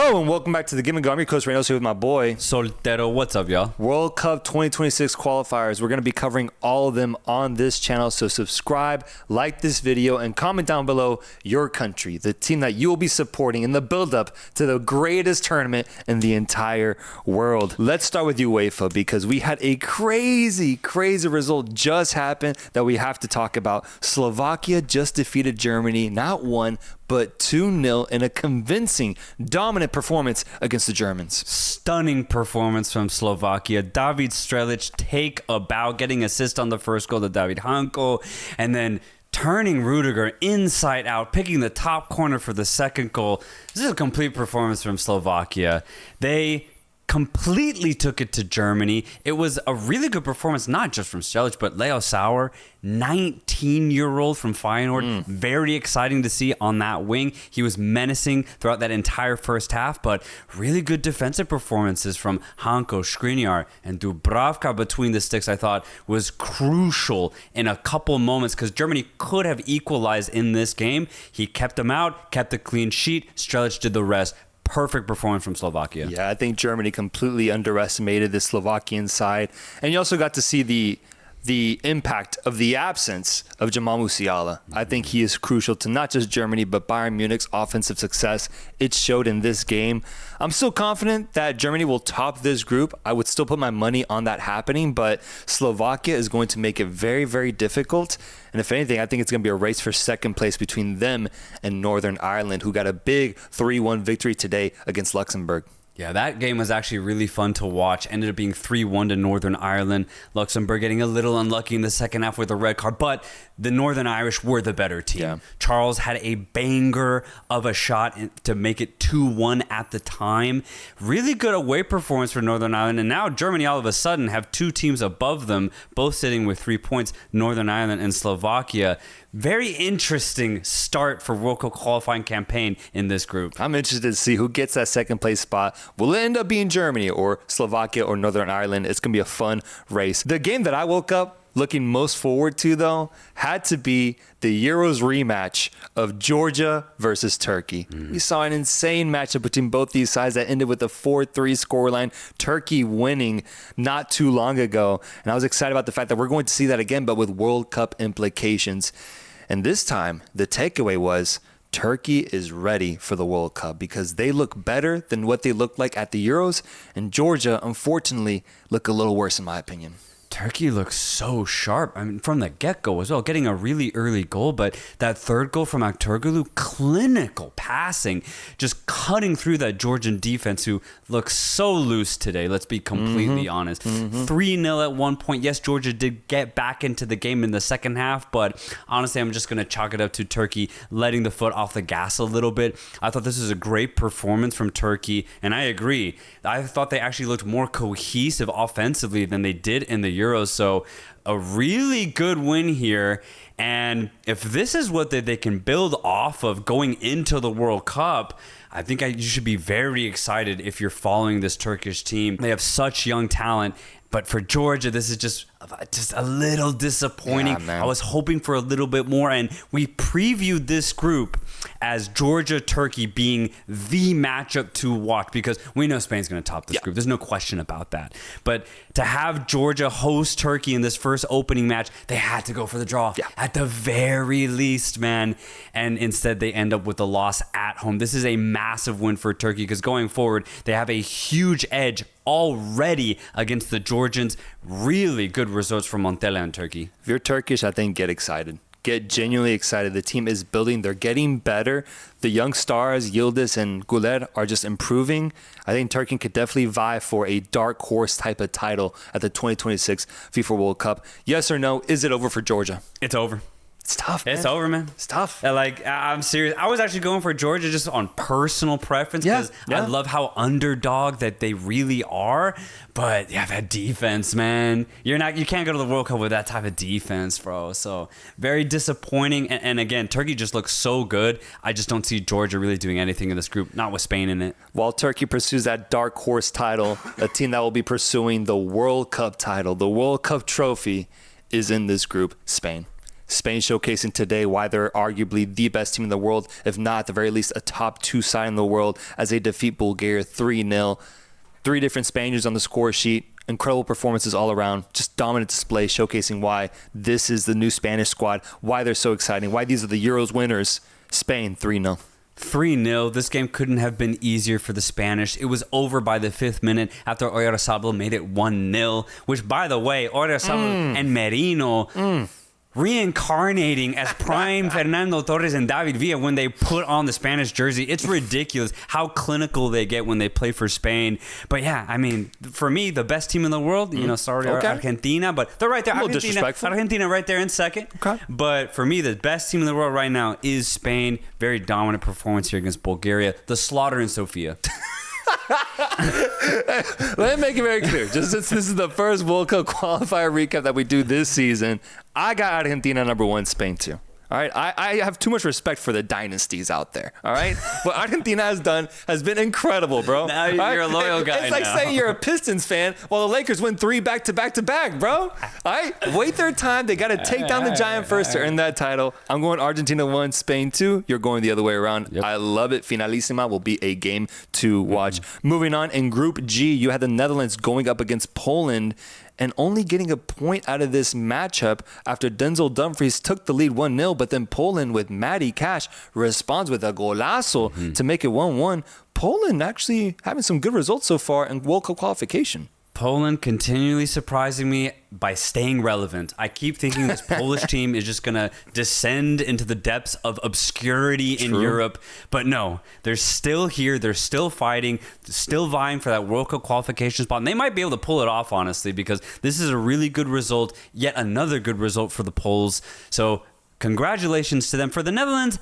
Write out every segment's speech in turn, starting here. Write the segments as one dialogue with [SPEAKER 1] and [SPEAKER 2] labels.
[SPEAKER 1] Hello and welcome back to the Give and Go. I'm your coach Reynoso with my boy
[SPEAKER 2] Soltero. What's up, y'all?
[SPEAKER 1] World Cup 2026 qualifiers. We're going to be covering all of them on this channel. So subscribe, like this video, and comment down below your country, the team that you will be supporting in the build-up to the greatest tournament in the entire world. Let's start with UEFA because we had a crazy result just happen that we have to talk about. Slovakia just defeated Germany, not one, but 2-0 in a convincing, dominant performance against the Germans.
[SPEAKER 2] Stunning performance from Slovakia. David Strelic take a bow, getting assist on the first goal to David Hanko, and then turning Rudiger inside out, picking the top corner for the second goal. This is a complete performance from Slovakia. They completely took it to Germany. It was a really good performance, not just from Strelic, but Leo Sauer, 19-year-old from Feyenoord. Very exciting to see on that wing. He was menacing throughout that entire first half, but really good defensive performances from Hanko, Skriniar, and Dubravka between the sticks, I thought, was crucial in a couple moments because Germany could have equalized in this game. He kept them out, kept a clean sheet. Strelic did the rest. Perfect performance from Slovakia.
[SPEAKER 1] Yeah, I think Germany completely underestimated the Slovakian side. And you also got to see the impact of the absence of Jamal Musiala. I think he is crucial to not just Germany, but Bayern Munich's offensive success. It showed in this game. I'm still confident that Germany will top this group. I would still put my money on that happening, but Slovakia is going to make it very difficult. And if anything, I think it's going to be a race for second place between them and Northern Ireland, who got a big 3-1 victory today against Luxembourg.
[SPEAKER 2] Yeah, that game was actually really fun to watch. Ended up being 3-1 to Northern Ireland. Luxembourg getting a little unlucky in the second half with a red card, but the Northern Irish were the better team.
[SPEAKER 1] Yeah.
[SPEAKER 2] Charles had a banger of a shot to make it 2-1 at the time. Really good away performance for Northern Ireland, and now Germany all of a sudden have two teams above them, both sitting with 3 points, Northern Ireland and Slovakia. Very interesting start for World Cup qualifying campaign in this group.
[SPEAKER 1] I'm interested to see who gets that second place spot. Will it end up being Germany or Slovakia or Northern Ireland? It's going to be a fun race. The game that I woke up looking most forward to, though, had to be the Euros rematch of Georgia versus Turkey. We saw an insane matchup between both these sides that ended with a 4-3 scoreline, Turkey winning not too long ago. And I was excited about the fact that we're going to see that again, but with World Cup implications. And this time, the takeaway was Turkey is ready for the World Cup because they look better than what they looked like at the Euros. And Georgia, unfortunately, look a little worse in my opinion.
[SPEAKER 2] Turkey looks so sharp. I mean, from the get-go as well, getting a really early goal, but that third goal from Aktürkoğlu, clinical passing, just cutting through that Georgian defense who looks so loose today, let's be completely honest. 3-0 at one point. Yes, Georgia did get back into the game in the second half, but honestly, I'm just going to chalk it up to Turkey letting the foot off the gas a little bit. I thought this was a great performance from Turkey, and I agree. I thought they actually looked more cohesive offensively than they did in the Euros, so a really good win here. And if this is what they can build off of going into the World Cup, I think you should be very excited if you're following this Turkish team. They have such young talent. But for Georgia, this is just a little disappointing.
[SPEAKER 1] Yeah,
[SPEAKER 2] I was hoping for a little bit more, and we previewed this group as Georgia-Turkey being the matchup to watch because we know Spain's going to top this group. There's no question about that. But to have Georgia host Turkey in this first opening match, they had to go for the draw at the very least, man. And instead, they end up with a loss at home. This is a massive win for Turkey because going forward, they have a huge edge already against the Georgians. Really good results from Montella and Turkey.
[SPEAKER 1] If you're Turkish, I think get excited. Get genuinely excited. The team is building. They're getting better. The young stars, Yildiz and Güler, are just improving. I think Turkey could definitely vie for a dark horse type of title at the 2026 FIFA World Cup. Yes or no? Is it over for Georgia?
[SPEAKER 2] It's over.
[SPEAKER 1] It's tough, man.
[SPEAKER 2] It's over, man.
[SPEAKER 1] It's tough.
[SPEAKER 2] I'm serious. I was actually going for Georgia just on personal preference because I love how underdog that they really are. But yeah, that defense, man. You can't go to the World Cup with that type of defense, bro. So very disappointing. And again, Turkey just looks so good. I just don't see Georgia really doing anything in this group, not with Spain in it.
[SPEAKER 1] While Turkey pursues that dark horse title, a team that will be pursuing the World Cup title, the World Cup trophy, is in this group, Spain. Spain showcasing today why they're arguably the best team in the world, if not at the very least a top 2 side in the world, as they defeat Bulgaria 3-0. 3 different Spaniards on the score sheet. Incredible performances all around. Just dominant display showcasing why this is the new Spanish squad, why they're so exciting, why these are the Euros winners. Spain 3-0.
[SPEAKER 2] 3-0. This game couldn't have been easier for the Spanish. It was over by the 5th minute after Oyarzabal made it 1-0, which, by the way, Oyarzabal and Merino reincarnating as prime Fernando Torres and David Villa when they put on the Spanish jersey. It's ridiculous how clinical they get when they play for Spain. But yeah, I mean, for me, the best team in the world, Argentina, but they're right there. Argentina right there in second.
[SPEAKER 1] Okay.
[SPEAKER 2] But for me, the best team in the world right now is Spain. Very dominant performance here against Bulgaria. The slaughter in Sofia.
[SPEAKER 1] Let me make it very clear. Just since this is the first World Cup qualifier recap that we do this season, I got Argentina number 1, Spain 2. All right, I have too much respect for the dynasties out there. All right, what Argentina has been incredible, bro.
[SPEAKER 2] Now you're a loyal guy.
[SPEAKER 1] It's like saying you're a Pistons fan while the Lakers win 3 back-to-back, bro. All right, wait their time. They got to take down the giant first to earn that title. I'm going Argentina 1, Spain 2. You're going the other way around. Yep. I love it. Finalissima will be a game to watch. Moving on, in Group G, you had the Netherlands going up against Poland, and only getting a point out of this matchup after Denzel Dumfries took the lead 1-0, but then Poland with Matty Cash responds with a golazo to make it 1-1. Poland actually having some good results so far in World Cup qualification.
[SPEAKER 2] Poland continually surprising me by staying relevant. I keep thinking this Polish team is just going to descend into the depths of obscurity in Europe. But no, they're still here. They're still fighting, still vying for that World Cup qualification spot. And they might be able to pull it off, honestly, because this is a really good result, yet another good result for the Poles. So congratulations to them. For the Netherlands,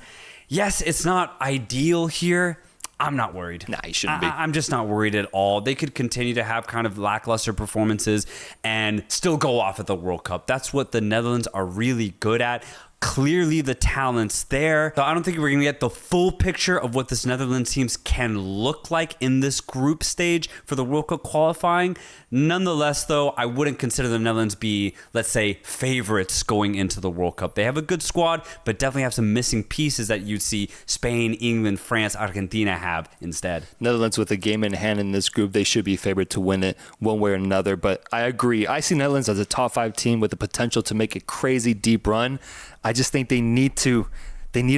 [SPEAKER 2] yes, it's not ideal here. I'm not worried.
[SPEAKER 1] Nah, you shouldn't be.
[SPEAKER 2] I'm just not worried at all. They could continue to have kind of lackluster performances and still go off at the World Cup. That's what the Netherlands are really good at. Clearly the talent's there. So I don't think we're going to get the full picture of what this Netherlands team can look like in this group stage for the World Cup qualifying. Nonetheless, though, I wouldn't consider the Netherlands be, let's say, favorites going into the World Cup. They have a good squad, but definitely have some missing pieces that you'd see Spain, England, France, Argentina have instead.
[SPEAKER 1] Netherlands with a game in hand in this group, they should be favored to win it one way or another. But I agree. I see Netherlands as a top 5 team with the potential to make a crazy deep run. I just think they need to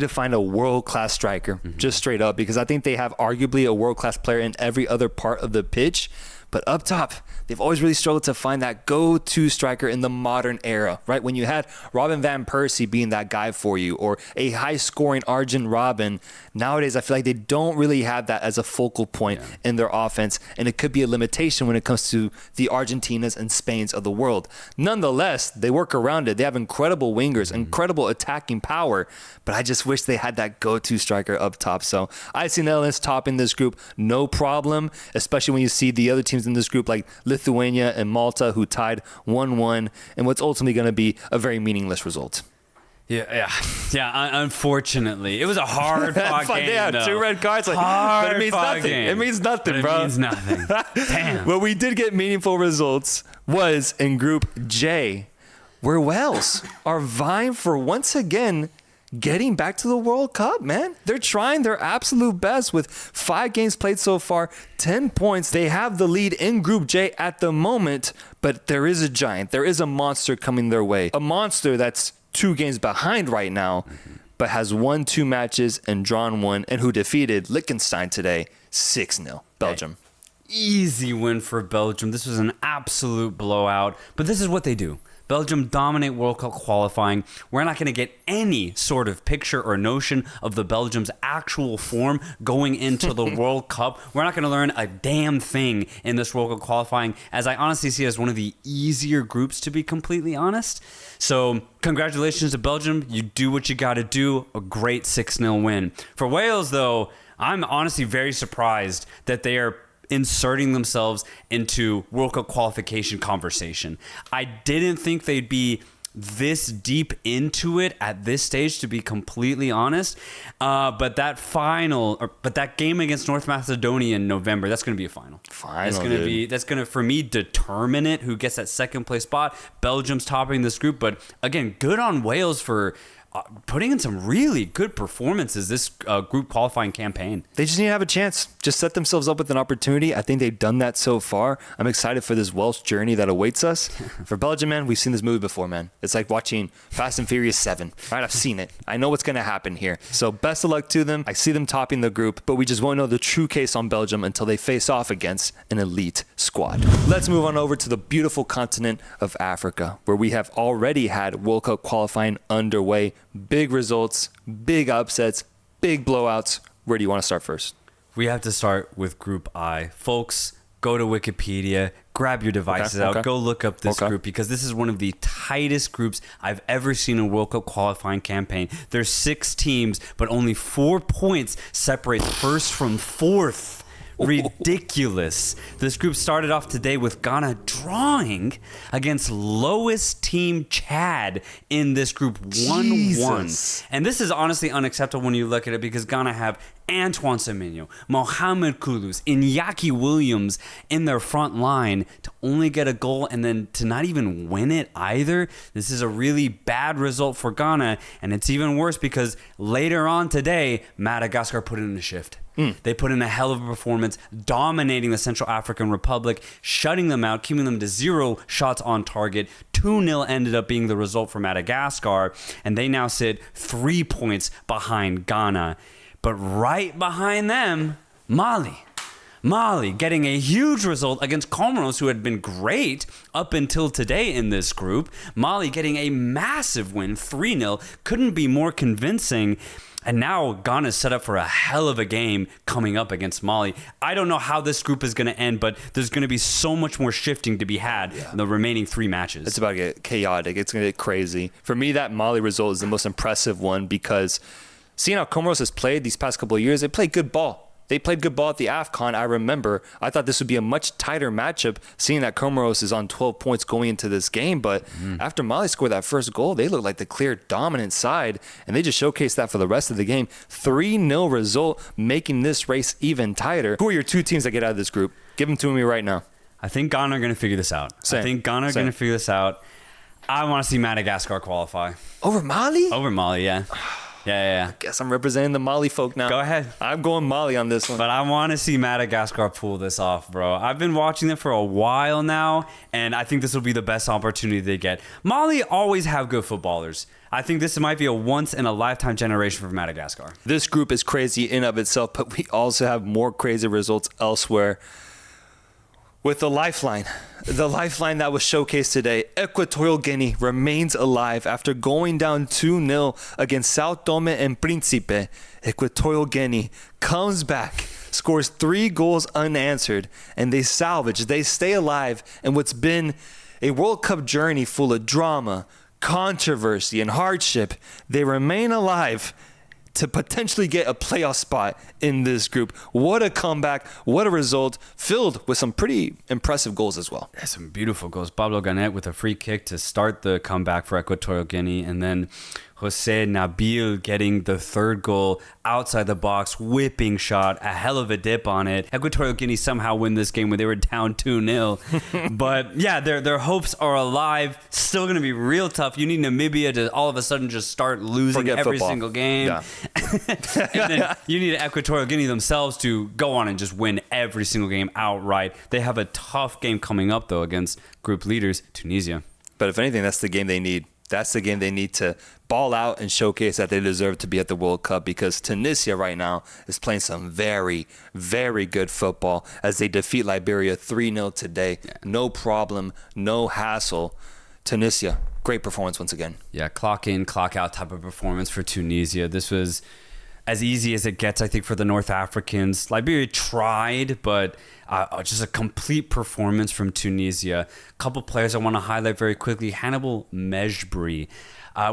[SPEAKER 1] find a world-class striker, just straight up, because I think they have arguably a world-class player in every other part of the pitch. But up top, they've always really struggled to find that go-to striker in the modern era, right? When you had Robin van Persie being that guy for you, or a high-scoring Arjen Robben, nowadays I feel like they don't really have that as a focal point in their offense, and it could be a limitation when it comes to the Argentinas and Spains of the world. Nonetheless, they work around it. They have incredible wingers, incredible attacking power, but I just wish they had that go-to striker up top. So I see Netherlands top in this group, no problem, especially when you see the other teams in this group like Lithuania and Malta, who tied 1-1 in what's ultimately going to be a very meaningless result.
[SPEAKER 2] Yeah. Unfortunately, it was a hard-fought game.
[SPEAKER 1] Yeah,
[SPEAKER 2] though.
[SPEAKER 1] 2 red cards. But it means nothing.
[SPEAKER 2] Game.
[SPEAKER 1] It means nothing,
[SPEAKER 2] but
[SPEAKER 1] bro.
[SPEAKER 2] It means nothing. Damn.
[SPEAKER 1] What we did get meaningful results was in Group J, where Wales are vying for once again getting back to the World Cup, man. They're trying their absolute best with 5 games played so far, 10 points. They have the lead in Group J at the moment, but there is a giant. There is a monster coming their way. A monster that's 2 games behind right now, but has won 2 matches and drawn 1, and who defeated Liechtenstein today 6-0. Belgium.
[SPEAKER 2] Easy win for Belgium. This was an absolute blowout, but this is what they do. Belgium dominate World Cup qualifying. We're not going to get any sort of picture or notion of the Belgium's actual form going into the World Cup. We're not going to learn a damn thing in this World Cup qualifying, as I honestly see it as one of the easier groups, to be completely honest. So congratulations to Belgium. You do what you got to do. A great 6-0 win. For Wales, though, I'm honestly very surprised that they are inserting themselves into World Cup qualification conversation. I didn't think they'd be this deep into it at this stage, to be completely honest. But that game against North Macedonia in November, that's going to be a final. That's going to, for me, determine it, who gets that second place spot. Belgium's topping this group, but again, good on Wales for putting in some really good performances this group qualifying campaign.
[SPEAKER 1] They just need to have a chance. Just set themselves up with an opportunity. I think they've done that so far. I'm excited for this Welsh journey that awaits us. For Belgium, man, we've seen this movie before, man. It's like watching Fast and Furious 7. Right? I've seen it. I know what's going to happen here. So best of luck to them. I see them topping the group, but we just won't know the true case on Belgium until they face off against an elite squad. Let's move on over to the beautiful continent of Africa, where we have already had World Cup qualifying underway. Big results, big upsets, big blowouts. Where do you want to start first?
[SPEAKER 2] We have to start with Group I. Folks, go to Wikipedia, grab your devices out, go look up this group, because this is one of the tightest groups I've ever seen in a World Cup qualifying campaign. There's 6 teams, but only 4 points separate first from fourth. Ridiculous. This group started off today with Ghana drawing against lowest team Chad in this group 1-1. And this is honestly unacceptable when you look at it, because Ghana have Antoine Semenyo, Mohamed Kudus, Iñaki Williams in their front line to only get a goal and then to not even win it either. This is a really bad result for Ghana, and it's even worse because later on today, Madagascar put in a shift. They put in a hell of a performance, dominating the Central African Republic, shutting them out, keeping them to 0 shots on target. 2-0 ended up being the result for Madagascar, and they now sit 3 points behind Ghana. But right behind them, Mali getting a huge result against Comoros, who had been great up until today in this group. Mali getting a massive win, 3-0. Couldn't be more convincing. And now Ghana's set up for a hell of a game coming up against Mali. I don't know how this group is going to end, but there's going to be so much more shifting to be had in the remaining 3 matches.
[SPEAKER 1] It's about to get chaotic. It's going to get crazy. For me, that Mali result is the most impressive one, because seeing how Comoros has played these past couple of years, they played good ball. They played good ball at the AFCON. I remember I thought this would be a much tighter matchup, seeing that Comoros is on 12 points going into this game. But after Mali scored that first goal, they looked like the clear dominant side, and they just showcased that for the rest of the game. 3-0 result, making this race even tighter. Who are your 2 teams that get out of this group? Give them to me right now.
[SPEAKER 2] I think Ghana are going to figure this out. I think Ghana are going to figure this out. I want to see Madagascar qualify.
[SPEAKER 1] Over Mali?
[SPEAKER 2] Over Mali, yeah. Yeah.
[SPEAKER 1] I guess I'm representing the Mali folk now.
[SPEAKER 2] Go ahead.
[SPEAKER 1] I'm going Mali on this one.
[SPEAKER 2] But I want to see Madagascar pull this off, bro. I've been watching them for a while now, and I think this will be the best opportunity they get. Mali always have good footballers. I think this might be a once-in-a-lifetime generation for Madagascar.
[SPEAKER 1] This group is crazy in of itself, but we also have more crazy results elsewhere. With the lifeline that was showcased today, Equatorial Guinea remains alive after going down 2-0 against Sao Tome and Principe. Equatorial Guinea comes back, scores 3 goals unanswered, and they stay alive in what's been a World Cup journey full of drama, controversy, and hardship. They remain alive to potentially get a playoff spot in this group. What a comeback. What a result, filled with some pretty impressive goals as well.
[SPEAKER 2] Yeah, some beautiful goals. Pablo Ganet with a free kick to start the comeback for Equatorial Guinea, and then Jose Nabil getting the 3rd goal outside the box, whipping shot, a hell of a dip on it. Equatorial Guinea somehow win this game when they were down 2-0. But yeah, their hopes are alive. Still going to be real tough. You need Namibia to all of a sudden just start losing every single game.
[SPEAKER 1] Yeah.
[SPEAKER 2] And then you need Equatorial Guinea themselves to go on and just win every single game outright. They have a tough game coming up, though, against group leaders, Tunisia.
[SPEAKER 1] But if anything, that's the game they need. That's the game they need to ball out and showcase that they deserve to be at the World Cup, because Tunisia right now is playing some very, very good football as they defeat Liberia 3-0 today. Yeah. No problem, no hassle. Tunisia, great performance once again.
[SPEAKER 2] Yeah, clock in, clock out type of performance for Tunisia. This was as easy as it gets, I think, for the North Africans. Liberia tried, but just a complete performance from Tunisia. A couple players I want to highlight very quickly. Hannibal Mejbri.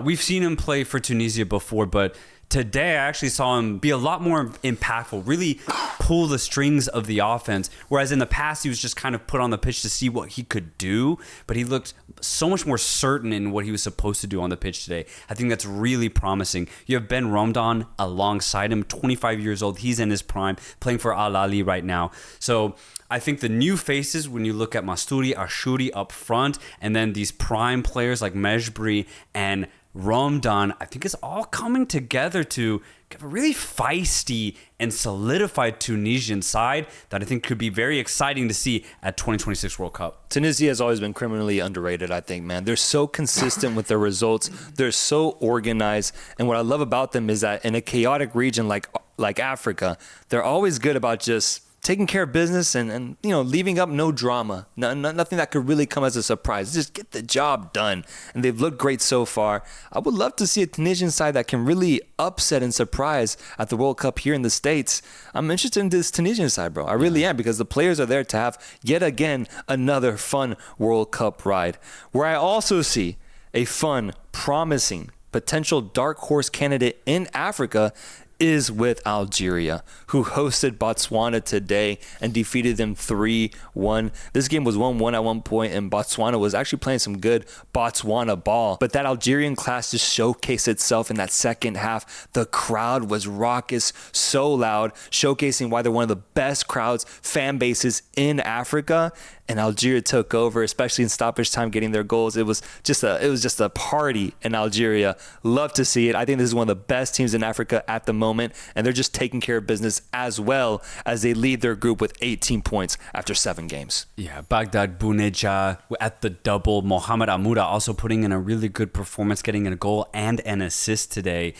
[SPEAKER 2] We've seen him play for Tunisia before, but Today, I actually saw him be a lot more impactful, really pull the strings of the offense. Whereas in the past, he was just kind of put on the pitch to see what he could do. But he looked so much more certain in what he was supposed to do on the pitch today. I think that's really promising. You have Ben Ramadan alongside him, 25 years old. He's in his prime, playing for Al Ahly right now. So I think the new faces, when you look at Masturi, Ashuri up front, and then these prime players like Mejbri and Ramadan, I think it's all coming together to give a really feisty and solidified Tunisian side that I think could be very exciting to see at 2026 World Cup.
[SPEAKER 1] Tunisia has always been criminally underrated, I think, man. They're so consistent with their results. They're so organized. And what I love about them is that in a chaotic region like Africa, they're always good about just taking care of business and leaving up no drama. Nothing that could really come as a surprise. Just get the job done. And they've looked great so far. I would love to see a Tunisian side that can really upset and surprise at the World Cup here in the States. I'm interested in this Tunisian side, bro. I really am, because the players are there to have yet again another fun World Cup ride. Where I also see a fun, promising, potential dark horse candidate in Africa is with Algeria, who hosted Botswana today and defeated them 3-1. This game was 1-1 at one point, and Botswana was actually playing some good Botswana ball. But that Algerian class just showcased itself in that second half. The crowd was raucous, so loud, showcasing why they're one of the best crowds, fan bases in Africa. And Algeria took over, especially in stoppage time, getting their goals. It was just a party in Algeria. Love to see it. I think this is one of the best teams in Africa at the moment, and they're just taking care of business as well as they lead their group with 18 points after 7 games.
[SPEAKER 2] Yeah, Baghdad Bouneja at the double. Mohamed Amoura also putting in a really good performance, getting a goal and an assist today.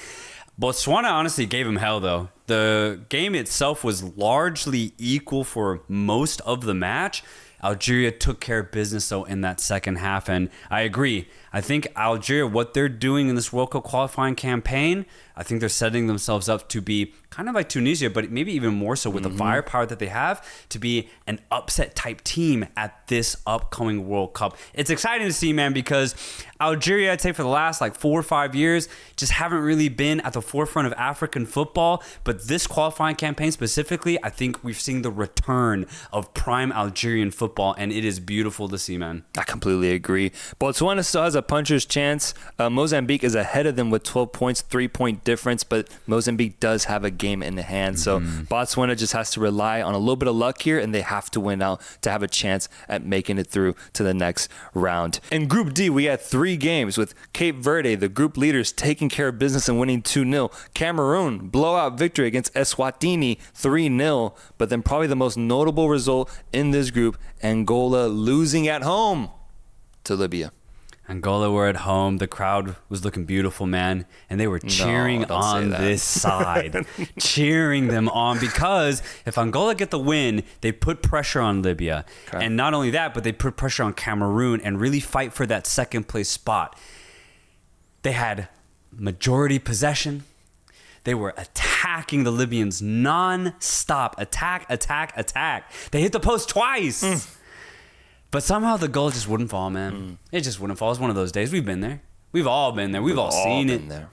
[SPEAKER 2] Botswana honestly gave him hell, though. The game itself was largely equal for most of the match. Algeria took care of business, though, in that second half. And I agree. I think Algeria, what they're doing in this World Cup qualifying campaign, I think they're setting themselves up to be kind of like Tunisia, but maybe even more so with the firepower that they have to be an upset type team at this upcoming World Cup. It's exciting to see, man, because Algeria, I'd say for the last 4 or 5 years, just haven't really been at the forefront of African football. But this qualifying campaign specifically, I think we've seen the return of prime Algerian football, and it is beautiful to see, man.
[SPEAKER 1] I completely agree. Botswana still has a puncher's chance. Mozambique is ahead of them with 12 points, 3-point difference, but Mozambique does have a game in the hand. So Botswana just has to rely on a little bit of luck here, and they have to win out to have a chance at making it through to the next round. In Group D, we had 3 games with Cape Verde, the group leaders, taking care of business and winning 2-0. Cameroon, blowout victory against Eswatini, 3-0. But then probably the most notable result in this group, Angola losing at home to Libya.
[SPEAKER 2] Angola were at home. The crowd was looking beautiful, man. And they were cheering on this side. Cheering them on, because if Angola get the win, they put pressure on Libya. Okay. And not only that, but they put pressure on Cameroon and really fight for that second place spot. They had majority possession. They were attacking the Libyans non-stop. Attack. They hit the post twice. But somehow the goal just wouldn't fall, man. It just wouldn't fall. It's one of those days. We've been there. We've all been there. We've all seen it. There.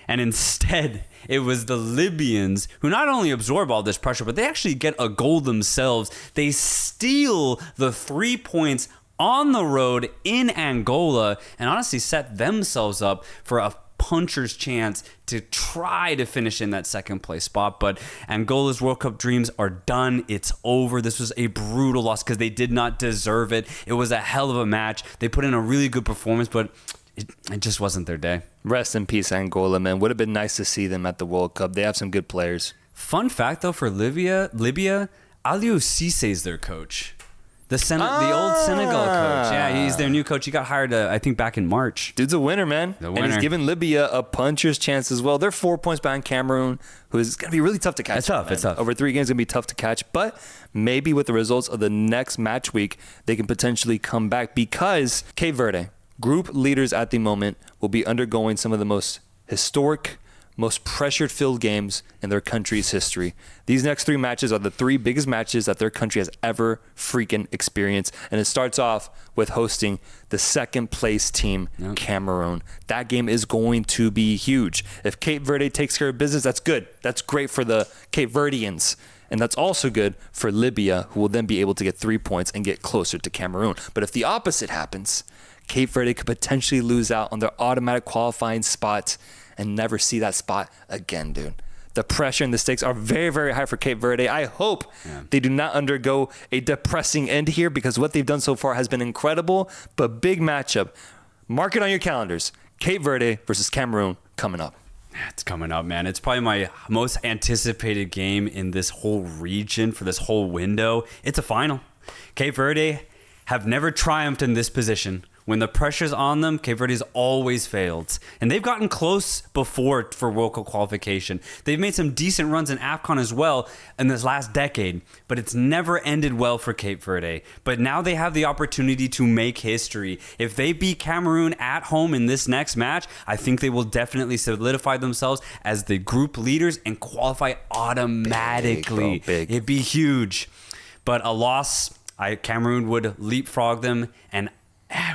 [SPEAKER 2] And instead, it was the Libyans who not only absorb all this pressure, but they actually get a goal themselves. They steal the 3 points on the road in Angola and honestly set themselves up for a puncher's chance to try to finish in that second place spot. But Angola's World Cup dreams are done. It's over. This was a brutal loss because they did not deserve it. It was a hell of a match. They put in a really good performance, but it just wasn't their day.
[SPEAKER 1] Rest in peace, Angola, man. Would have been nice to see them at the World Cup. They have some good players.
[SPEAKER 2] Fun fact, though, for Libya, Aliou Cisse is their coach. The old Senegal coach. Yeah, he's their new coach. He got hired, I think, back in March.
[SPEAKER 1] Dude's a winner, man. And he's given Libya a puncher's chance as well. They're 4 points behind Cameroon, who is going to be really tough to catch.
[SPEAKER 2] It's tough.
[SPEAKER 1] Over 3 games, it's going to be tough to catch. But maybe with the results of the next match week, they can potentially come back, because Cape Verde, group leaders at the moment, will be undergoing some of the most historic, most pressured-filled games in their country's history. These next 3 matches are the 3 biggest matches that their country has ever freaking experienced. And it starts off with hosting the second-place team, Cameroon. That game is going to be huge. If Cape Verde takes care of business, that's good. That's great for the Cape Verdeans. And that's also good for Libya, who will then be able to get 3 points and get closer to Cameroon. But if the opposite happens, Cape Verde could potentially lose out on their automatic qualifying spot and never see that spot again, dude. The pressure and the stakes are very, very high for Cape Verde. I hope they do not undergo a depressing end here, because what they've done so far has been incredible. But big matchup. Mark it on your calendars. Cape Verde versus Cameroon coming up.
[SPEAKER 2] It's coming up, man. It's probably my most anticipated game in this whole region for this whole window. It's a final. Cape Verde have never triumphed in this position. When the pressure's on them, Cape Verde's always failed. And they've gotten close before for World Cup qualification. They've made some decent runs in AFCON as well in this last decade, but it's never ended well for Cape Verde. But now they have the opportunity to make history. If they beat Cameroon at home in this next match, I think they will definitely solidify themselves as the group leaders and qualify automatically.
[SPEAKER 1] Big.
[SPEAKER 2] It'd be huge. But a loss, Cameroon would leapfrog them, and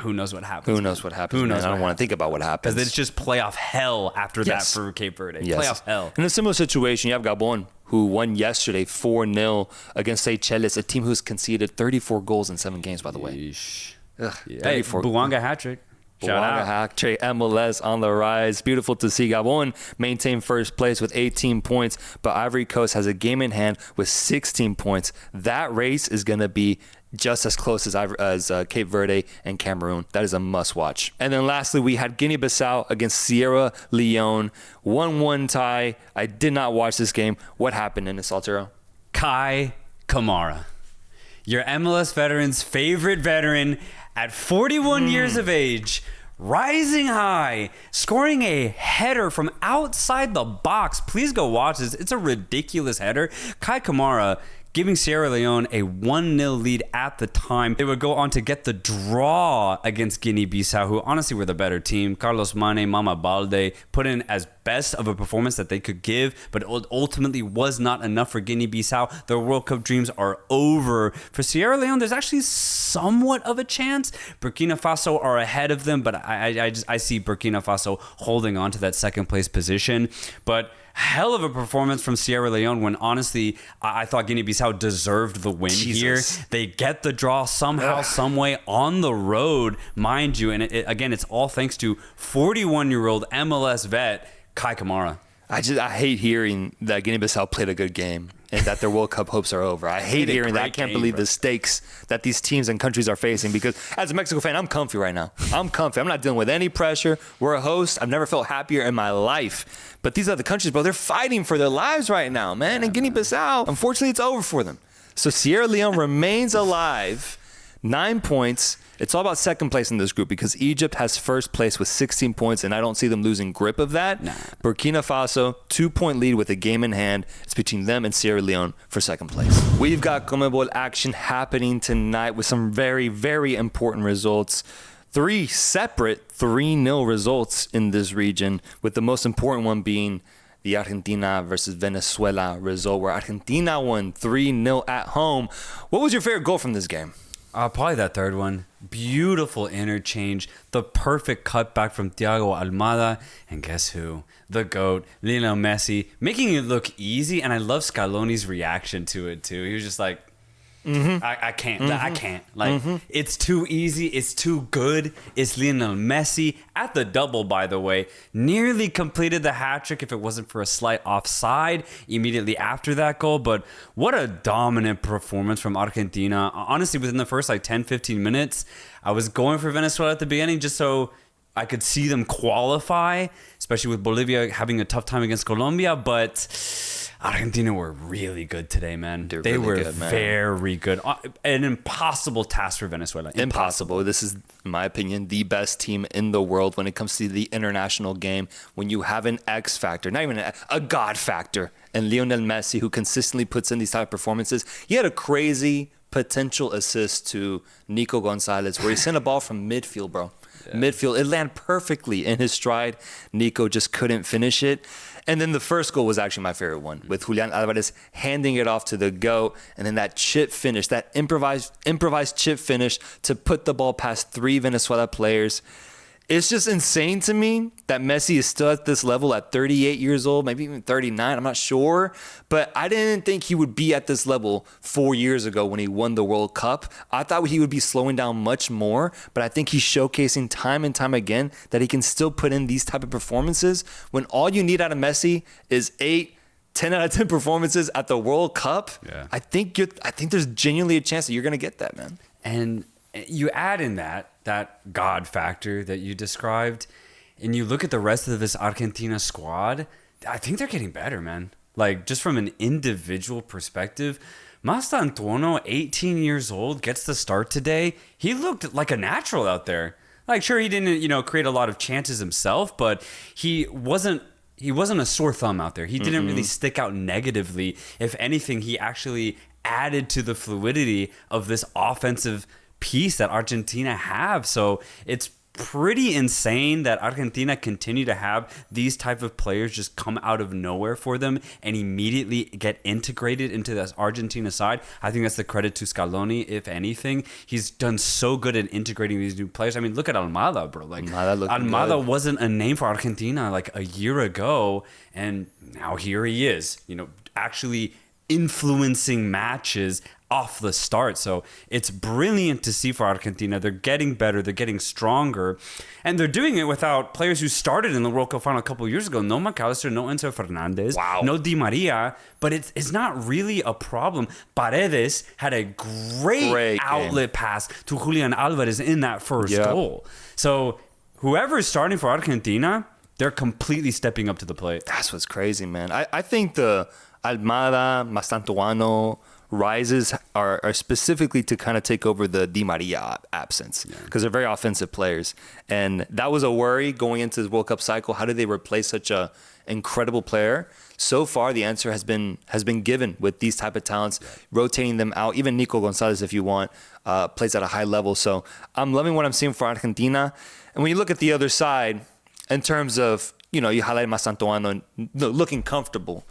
[SPEAKER 2] who knows what happens?
[SPEAKER 1] Who knows what happens? I don't want to think about what happens.
[SPEAKER 2] Because it's just playoff hell after that for Cape Verde.
[SPEAKER 1] Yes.
[SPEAKER 2] Playoff hell.
[SPEAKER 1] In a similar situation, you have Gabon, who won yesterday 4-0 against Seychelles, a team who's conceded 34 goals in 7 games, by the way.
[SPEAKER 2] Yeah. Hey, Bouanga hat-trick.
[SPEAKER 1] Bouanga hat-trick, MLS on the rise. Beautiful to see Gabon maintain first place with 18 points, but Ivory Coast has a game in hand with 16 points. That race is going to be just as close as Cape Verde and Cameroon. That is a must-watch. And then lastly, we had Guinea-Bissau against Sierra Leone. 1-1 tie. I did not watch this game. What happened in this, Soltero?
[SPEAKER 2] Kai Kamara, your MLS veteran's favorite veteran at 41 years of age, rising high, scoring a header from outside the box. Please go watch this. It's a ridiculous header. Kai Kamara giving Sierra Leone a 1-0 lead at the time. They would go on to get the draw against Guinea-Bissau, who honestly were the better team. Carlos Mane, Mama Balde put in as best of a performance that they could give, but ultimately was not enough for Guinea-Bissau. Their World Cup dreams are over. For Sierra Leone, there's actually somewhat of a chance. Burkina Faso are ahead of them, but I see Burkina Faso holding on to that second place position. But hell of a performance from Sierra Leone, when honestly I thought Guinea-Bissau deserved the win here. They get the draw somehow, some way on the road, mind you. And again, it's all thanks to 41-year-old MLS vet Kai Kamara.
[SPEAKER 1] I hate hearing that Guinea-Bissau played a good game and that their World Cup hopes are over. I hate hearing that. I can't believe the stakes that these teams and countries are facing, because as a Mexico fan, I'm comfy right now. I'm comfy. I'm not dealing with any pressure. We're a host. I've never felt happier in my life. But these other countries, bro, they're fighting for their lives right now, man. And Guinea-Bissau, unfortunately, it's over for them. So Sierra Leone remains alive, 9 points. It's all about second place in this group, because Egypt has first place with 16 points, and I don't see them losing grip of that. Burkina Faso, 2-point lead with a game in hand. It's between them and Sierra Leone for second place. We've got CONMEBOL action happening tonight with some very, very important results. 3 separate 3-0 results in this region, with the most important one being the Argentina versus Venezuela result, where Argentina won 3-0 at home. What was your favorite goal from this game?
[SPEAKER 2] Probably that third one. Beautiful interchange. The perfect cutback from Thiago Almada. And guess who? The GOAT, Lionel Messi, making it look easy. And I love Scaloni's reaction to it, too. He was just like, I can't. I can't. Like, it's too easy. It's too good. It's Lionel Messi at the double, by the way. Nearly completed the hat trick if it wasn't for a slight offside immediately after that goal. But what a dominant performance from Argentina. Honestly, within the first 10-15 minutes, I was going for Venezuela at the beginning just so I could see them qualify, especially with Bolivia having a tough time against Colombia. But Argentina were really good today, man. They were very good. An impossible task for Venezuela.
[SPEAKER 1] Impossible. This is, in my opinion, the best team in the world when it comes to the international game. When you have an X factor, not even a God factor, and Lionel Messi, who consistently puts in these type of performances. He had a crazy potential assist to Nico Gonzalez, where he sent a ball from midfield, bro. Midfield. It landed perfectly in his stride. Nico just couldn't finish it. And then the first goal was actually my favorite one, with Julian Alvarez handing it off to the GOAT, and then that chip finish, that improvised chip finish to put the ball past 3 Venezuela players. It's just insane to me that Messi is still at this level at 38 years old, maybe even 39. I'm not sure. But I didn't think he would be at this level 4 years ago when he won the World Cup. I thought he would be slowing down much more. But I think he's showcasing time and time again that he can still put in these type of performances when all you need out of Messi is 10 out of 10 performances at the World Cup.
[SPEAKER 2] Yeah.
[SPEAKER 1] I think there's genuinely a chance that you're going to get that, man.
[SPEAKER 2] And you add in that God factor that you described, and you look at the rest of this Argentina squad, I think they're getting better, man. Like, just from an individual perspective, Mastantuono, 18 years old, gets the start today. He looked like a natural out there. Like, sure, he didn't, create a lot of chances himself, but he wasn't a sore thumb out there. He didn't really stick out negatively. If anything, he actually added to the fluidity of this offensive piece that Argentina have. So it's pretty insane that Argentina continue to have these type of players just come out of nowhere for them and immediately get integrated into this Argentina side. I think that's the credit to Scaloni, if anything. He's done so good at integrating these new players. I mean, look at Almada, bro. Like, Almada wasn't a name for Argentina like a year ago, and now here he is, actually influencing matches off the start. So it's brilliant to see for Argentina. They're getting better, they're getting stronger, and they're doing it without players who started in the World Cup final a couple of years ago. No McAllister, no Enzo Fernandez, no Di Maria, but it's not really a problem. Paredes had a great outlet pass to Julian Alvarez in that first goal. So whoever's starting for Argentina, they're completely stepping up to the plate.
[SPEAKER 1] That's what's crazy, man. I think the Almada, Mastantuono rises are specifically to kind of take over the Di Maria absence, because they're very offensive players. And that was a worry going into the World Cup cycle. How do they replace such a incredible player? So far, the answer has been given with these type of talents, rotating them out. Even Nico Gonzalez, if you want, plays at a high level. So I'm loving what I'm seeing for Argentina. And when you look at the other side, in terms of, you highlight Mastantuono looking comfortable.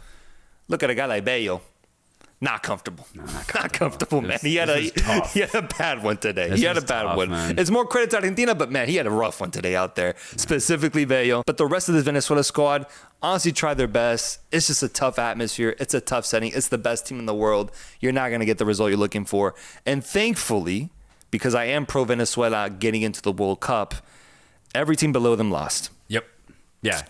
[SPEAKER 1] Look at a guy like Bello. Not comfortable. Not comfortable, man. He had a bad one today. He had a bad one. Man. It's more credit to Argentina, but man, he had a rough one today out there, specifically Bello. But the rest of this Venezuela squad honestly tried their best. It's just a tough atmosphere. It's a tough setting. It's the best team in the world. You're not going to get the result you're looking for. And thankfully, because I am pro Venezuela getting into the World Cup, every team below them lost.
[SPEAKER 2] Yep. Yeah.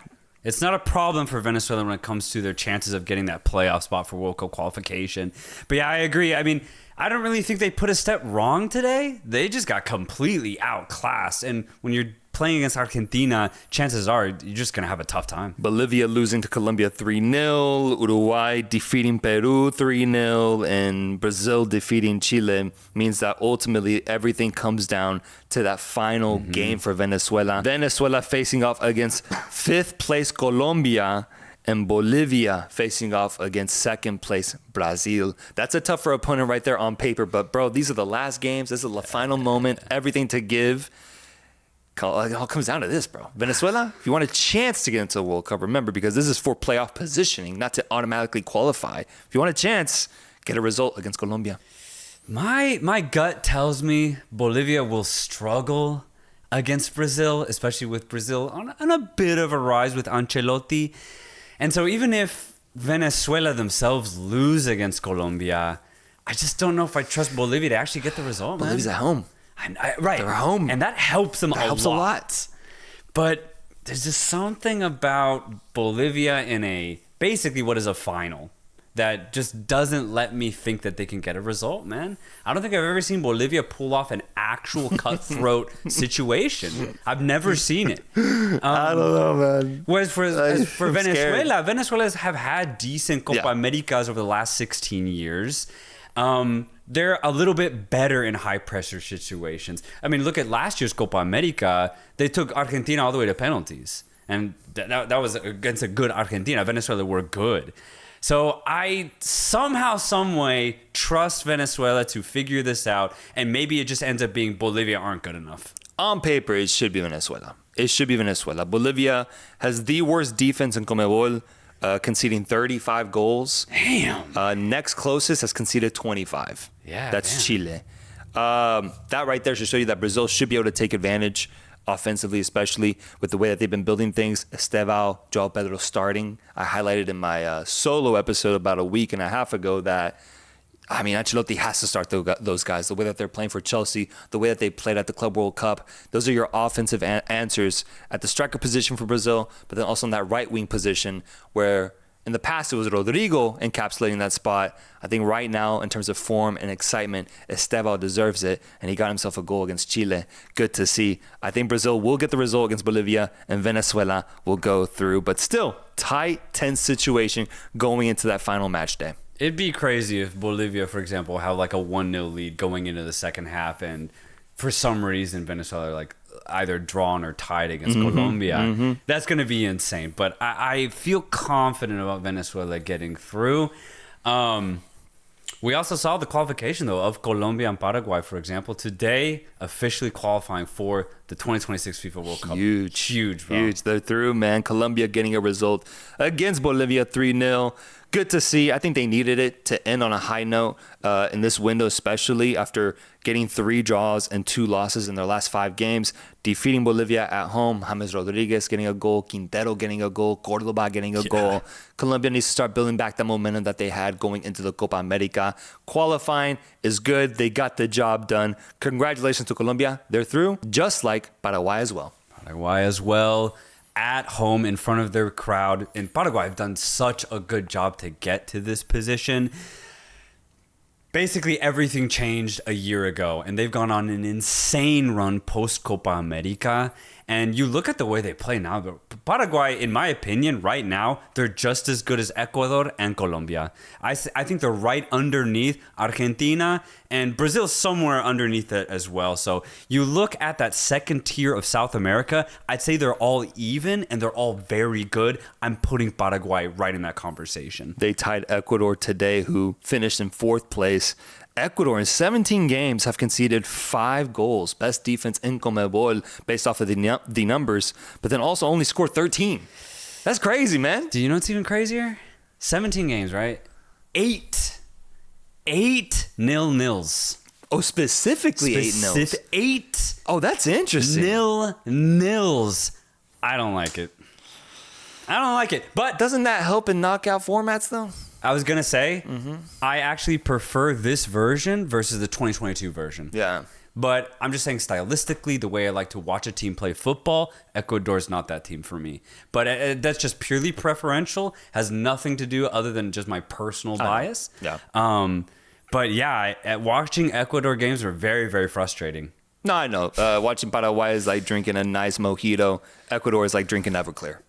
[SPEAKER 2] It's not a problem for Venezuela when it comes to their chances of getting that playoff spot for World Cup qualification. But yeah, I agree. I mean, I don't really think they put a step wrong today. They just got completely outclassed. And when you're playing against Argentina, chances are you're just going to have a tough time.
[SPEAKER 1] Bolivia losing to Colombia 3-0, Uruguay defeating Peru 3-0, and Brazil defeating Chile means that ultimately everything comes down to that final game for Venezuela. Venezuela facing off against 5th place Colombia, and Bolivia facing off against 2nd place Brazil. That's a tougher opponent right there on paper, but bro, these are the last games. This is the final moment, everything to give. It all comes down to this, bro. Venezuela, if you want a chance to get into the World Cup, remember, because this is for playoff positioning, not to automatically qualify. If you want a chance, get a result against Colombia.
[SPEAKER 2] My gut tells me Bolivia will struggle against Brazil, especially with Brazil on a bit of a rise with Ancelotti. And so even if Venezuela themselves lose against Colombia, I just don't know if I trust Bolivia to actually get the result, man.
[SPEAKER 1] Bolivia's at home.
[SPEAKER 2] Right.
[SPEAKER 1] They're home.
[SPEAKER 2] And that helps them a
[SPEAKER 1] lot.
[SPEAKER 2] But there's just something about Bolivia in basically what is a final that just doesn't let me think that they can get a result, man. I don't think I've ever seen Bolivia pull off an actual cutthroat situation. I've never seen it.
[SPEAKER 1] I don't know, man.
[SPEAKER 2] Whereas for Venezuela, Venezuelans have had decent Copa Americas over the last 16 years. They're a little bit better in high pressure situations. I mean, look at last year's Copa America. They took Argentina all the way to penalties. And that was against a good Argentina. Venezuela were good. So I somehow, some way trust Venezuela to figure this out. And maybe it just ends up being Bolivia aren't good enough.
[SPEAKER 1] On paper, it should be Venezuela. It should be Venezuela. Bolivia has the worst defense in CONMEBOL. conceding 35 goals.
[SPEAKER 2] Damn.
[SPEAKER 1] Next closest has conceded 25.
[SPEAKER 2] Yeah,
[SPEAKER 1] That's
[SPEAKER 2] damn.
[SPEAKER 1] Chile. That right there should show you that Brazil should be able to take advantage offensively, especially with the way that they've been building things. Estevao, João Pedro starting. I highlighted in my solo episode about a week and a half ago that, I mean, Ancelotti has to start those guys. The way that they're playing for Chelsea, the way that they played at the Club World Cup, those are your offensive answers at the striker position for Brazil, but then also in that right wing position where in the past it was Rodrigo encapsulating that spot. I think right now, in terms of form and excitement, Estevao deserves it, and he got himself a goal against Chile. Good to see. I think Brazil will get the result against Bolivia, and Venezuela will go through, but still, tight, tense situation going into that final match day.
[SPEAKER 2] It'd be crazy if Bolivia, for example, had like a 1-0 lead going into the second half, and for some reason Venezuela like either drawn or tied against Colombia. That's going to be insane. But I feel confident about Venezuela getting through. We also saw the qualification, though, of Colombia and Paraguay, for example, today officially qualifying for the 2026 FIFA World Cup. Huge, bro.
[SPEAKER 1] Huge. They're through, man. Colombia getting a result against Bolivia 3-0. Good to see. I think they needed it to end on a high note in this window, especially after getting 3 draws and 2 losses in their last 5 games. Defeating Bolivia at home, James Rodriguez getting a goal, Quintero getting a goal, Cordoba getting a goal. Colombia needs to start building back the momentum that they had going into the Copa America. Qualifying is good. They got the job done. Congratulations to Colombia. They're through, just like Paraguay as well.
[SPEAKER 2] Paraguay as well. At home in front of their crowd. And Paraguay have done such a good job to get to this position. Basically, everything changed a year ago, and they've gone on an insane run post-Copa America. And you look at the way they play now, Paraguay, in my opinion, right now, they're just as good as Ecuador and Colombia. I think they're right underneath Argentina, and Brazil's somewhere underneath it as well. So you look at that second tier of South America, I'd say they're all even, and they're all very good. I'm putting Paraguay right in that conversation.
[SPEAKER 1] They tied Ecuador today, who finished in 4th place. Ecuador in 17 games have conceded 5 goals. Best defense in CONMEBOL based off of the numbers, but then also only scored 13. That's crazy, man.
[SPEAKER 2] Do you know what's even crazier? 17 games, right? 8 nil-nils.
[SPEAKER 1] Oh, specifically 8-0.
[SPEAKER 2] 8
[SPEAKER 1] Oh, that's interesting.
[SPEAKER 2] nil-nils. I don't like it. But
[SPEAKER 1] Doesn't that help in knockout formats, though?
[SPEAKER 2] I was going to say, I actually prefer this version versus the 2022 version.
[SPEAKER 1] Yeah.
[SPEAKER 2] But I'm just saying stylistically, the way I like to watch a team play football, Ecuador's not that team for me. But that's just purely preferential, has nothing to do other than just my personal bias.
[SPEAKER 1] Yeah.
[SPEAKER 2] But yeah, watching Ecuador games are very, very frustrating.
[SPEAKER 1] No, I know. Watching Paraguay is like drinking a nice mojito. Ecuador is like drinking Everclear.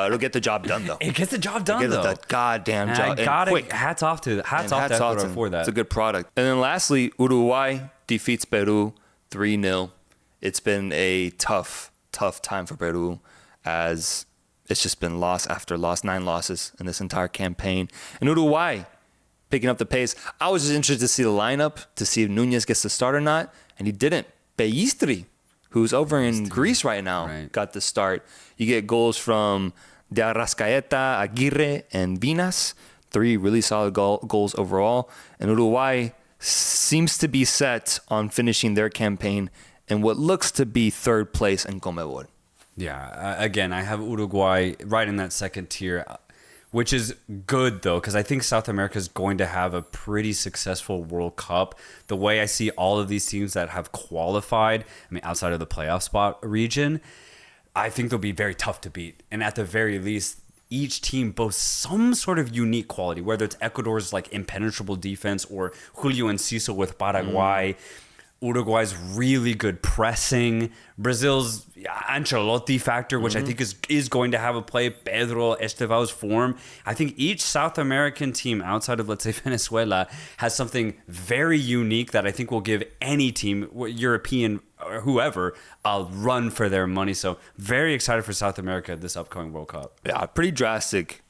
[SPEAKER 1] It'll get the job done, though.
[SPEAKER 2] It gets the job done, though.
[SPEAKER 1] The goddamn job.
[SPEAKER 2] Quick. Hats off to Ecuador for that.
[SPEAKER 1] It's a good product. And then lastly, Uruguay defeats Peru 3-0. It's been a tough time for Peru, as it's just been loss after loss, 9 losses in this entire campaign. And Uruguay picking up the pace. I was just interested to see the lineup, to see if Nunez gets the start or not, and he didn't. Pellistri, who's over in Greece right now, got the start. You get goals from De Arrascaeta, Aguirre, and Vinas. 3 really solid goals overall. And Uruguay seems to be set on finishing their campaign in what looks to be 3rd place in CONMEBOL.
[SPEAKER 2] Yeah, again, I have Uruguay right in that second tier, which is good, though, because I think South America is going to have a pretty successful World Cup. The way I see all of these teams that have qualified, I mean, outside of the playoff spot region, I think they'll be very tough to beat. And at the very least, each team boasts some sort of unique quality, whether it's Ecuador's like impenetrable defense or Julio Enciso with Paraguay. Uruguay's really good pressing. Brazil's Ancelotti factor, which I think is going to have a play. Pedro Estevao's form. I think each South American team outside of, let's say, Venezuela has something very unique that I think will give any team, European or whoever, a run for their money. So very excited for South America this upcoming World Cup.
[SPEAKER 1] Yeah, pretty drastic.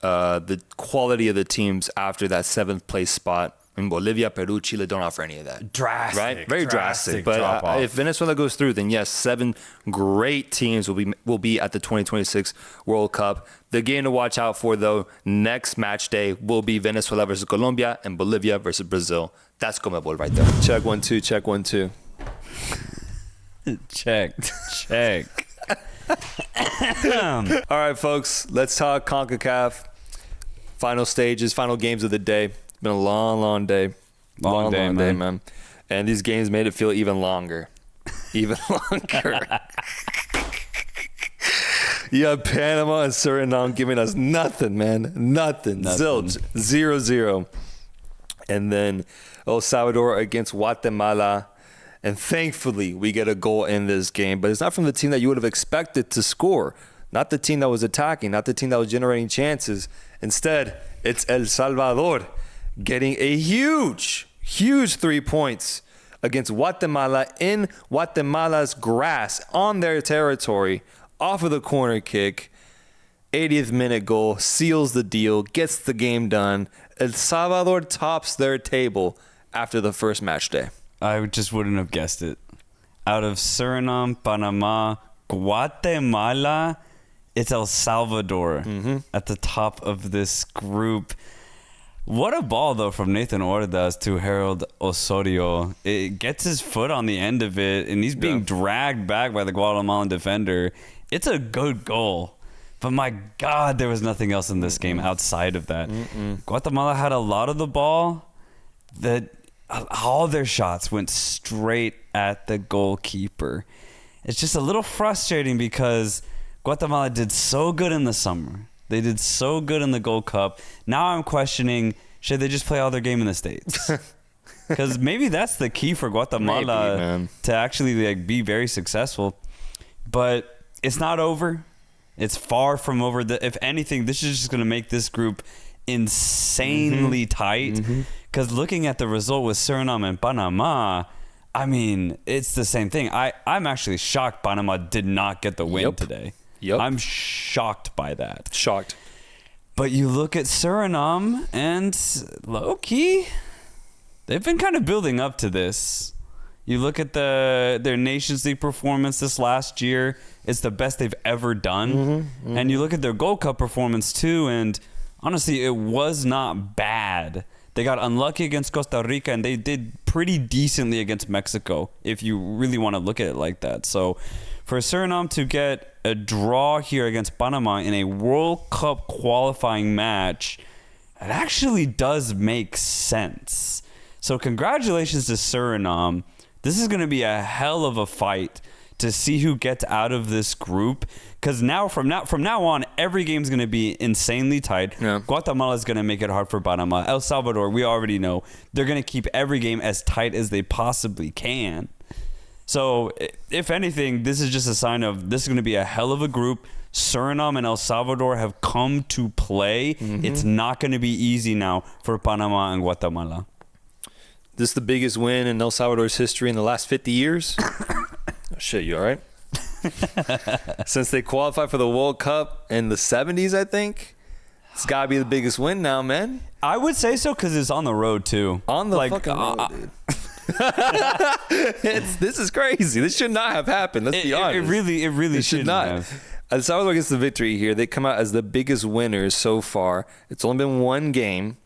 [SPEAKER 1] The quality of the teams after that 7th place spot And Bolivia, Peru, Chile don't offer any of that.
[SPEAKER 2] Drastic.
[SPEAKER 1] Right? Very drastic.
[SPEAKER 2] drop
[SPEAKER 1] But
[SPEAKER 2] off.
[SPEAKER 1] if Venezuela goes through, then yes, 7 great teams will be at the 2026 World Cup. The game to watch out for, though, next match day will be Venezuela versus Colombia and Bolivia versus Brazil. That's CONMEBOL right there. Check 1 2, check 1 2.
[SPEAKER 2] Check.
[SPEAKER 1] All right, folks, let's talk CONCACAF. Final stages, final games of the day. It's been a long day.
[SPEAKER 2] Long day,
[SPEAKER 1] man. And these games made it feel even longer. Even longer. You have Panama and Suriname giving us nothing, man. Nothing. Zilch. 0-0. And then El Salvador against Guatemala. And thankfully, we get a goal in this game. But it's not from the team that you would have expected to score. Not the team that was attacking. Not the team that was generating chances. Instead, it's El Salvador getting a huge 3 points against Guatemala in Guatemala's grass on their territory off of the corner kick. 80th minute goal seals the deal, gets the game done. El Salvador tops their table after the first match day.
[SPEAKER 2] I just wouldn't have guessed it. Out of Suriname, Panama, Guatemala, it's El Salvador at the top of this group. What a ball, though, from Nathan Ordaz to Harold Osorio. It gets his foot on the end of it, and he's being dragged back by the Guatemalan defender. It's a good goal. But my God, there was nothing else in this game outside of that. Guatemala had a lot of the ball. That all their shots went straight at the goalkeeper. It's just a little frustrating because Guatemala did so good in the summer. They did so good in the Gold Cup. Now I'm questioning, should they just play all their game in the States? Because maybe that's the key for Guatemala to actually be very successful. But it's not over. It's far from over. If anything, this is just going to make this group insanely tight. Because looking at the result with Suriname and Panama, I mean, it's the same thing. I'm actually shocked Panama did not get the win today. I'm shocked by that.
[SPEAKER 1] Shocked.
[SPEAKER 2] But you look at Suriname and low-key, they've been kind of building up to this. You look at their Nations League performance this last year, it's the best they've ever done. And you look at their Gold Cup performance too, and honestly, it was not bad. They got unlucky against Costa Rica, and they did pretty decently against Mexico, if you really want to look at it like that. So for Suriname to get a draw here against Panama in a World Cup qualifying match, it actually does make sense. So congratulations to Suriname. This is going to be a hell of a fight to see who gets out of this group, because from now on, every game is going to be insanely tight. Guatemala is going to make it hard for Panama. El Salvador, we already know, they're going to keep every game as tight as they possibly can. So, if anything, this is just a sign of this is going to be a hell of a group. Suriname and El Salvador have come to play. It's not going to be easy now for Panama and Guatemala.
[SPEAKER 1] This is the biggest win in El Salvador's history in the last 50 years. Oh, shit, you all right? Since they qualified for the World Cup in the 70s, I think. It's got to be the biggest win now, man.
[SPEAKER 2] I would say so because it's on the road, too.
[SPEAKER 1] On the fucking road, dude. This is crazy. This should not have happened. Let's be honest.
[SPEAKER 2] It really should not have.
[SPEAKER 1] El Salvador gets the victory here. They come out as the biggest winners so far. It's only been one game,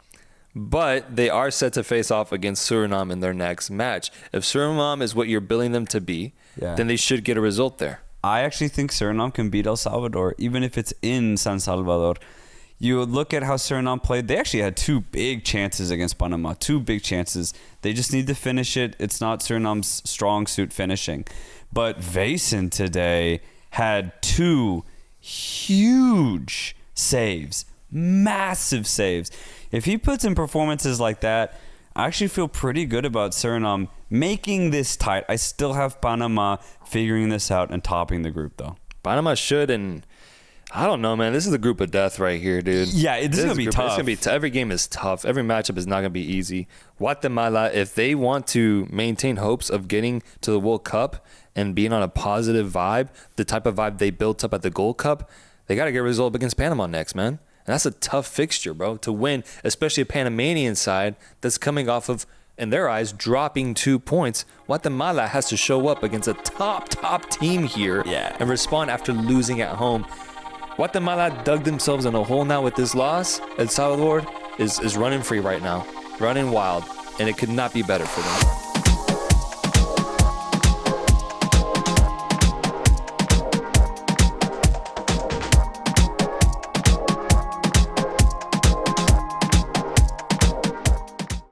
[SPEAKER 1] but they are set to face off against Suriname in their next match. If Suriname is what you're billing them to be, then they should get a result there.
[SPEAKER 2] I actually think Suriname can beat El Salvador, even if it's in San Salvador. You look at how Suriname played. They actually had 2 big chances against Panama. 2 big chances. They just need to finish it. It's not Suriname's strong suit finishing. But Vaesen today had 2 huge saves. Massive saves. If he puts in performances like that, I actually feel pretty good about Suriname making this tight. I still have Panama figuring this out and topping the group, though.
[SPEAKER 1] Panama should, and I don't know, man. This is the group of death right here, dude.
[SPEAKER 2] Yeah, this is going to be tough.
[SPEAKER 1] It's gonna be every game is tough. Every matchup is not going to be easy. Guatemala, if they want to maintain hopes of getting to the World Cup and being on a positive vibe, the type of vibe they built up at the Gold Cup, they got to get a result against Panama next, man. And that's a tough fixture, bro, to win, especially a Panamanian side that's coming off of, in their eyes, dropping 2 points. Guatemala has to show up against a top team here and respond after losing at home. Guatemala dug themselves in a hole now with this loss. El Salvador is running free right now, running wild, and it could not be better for them.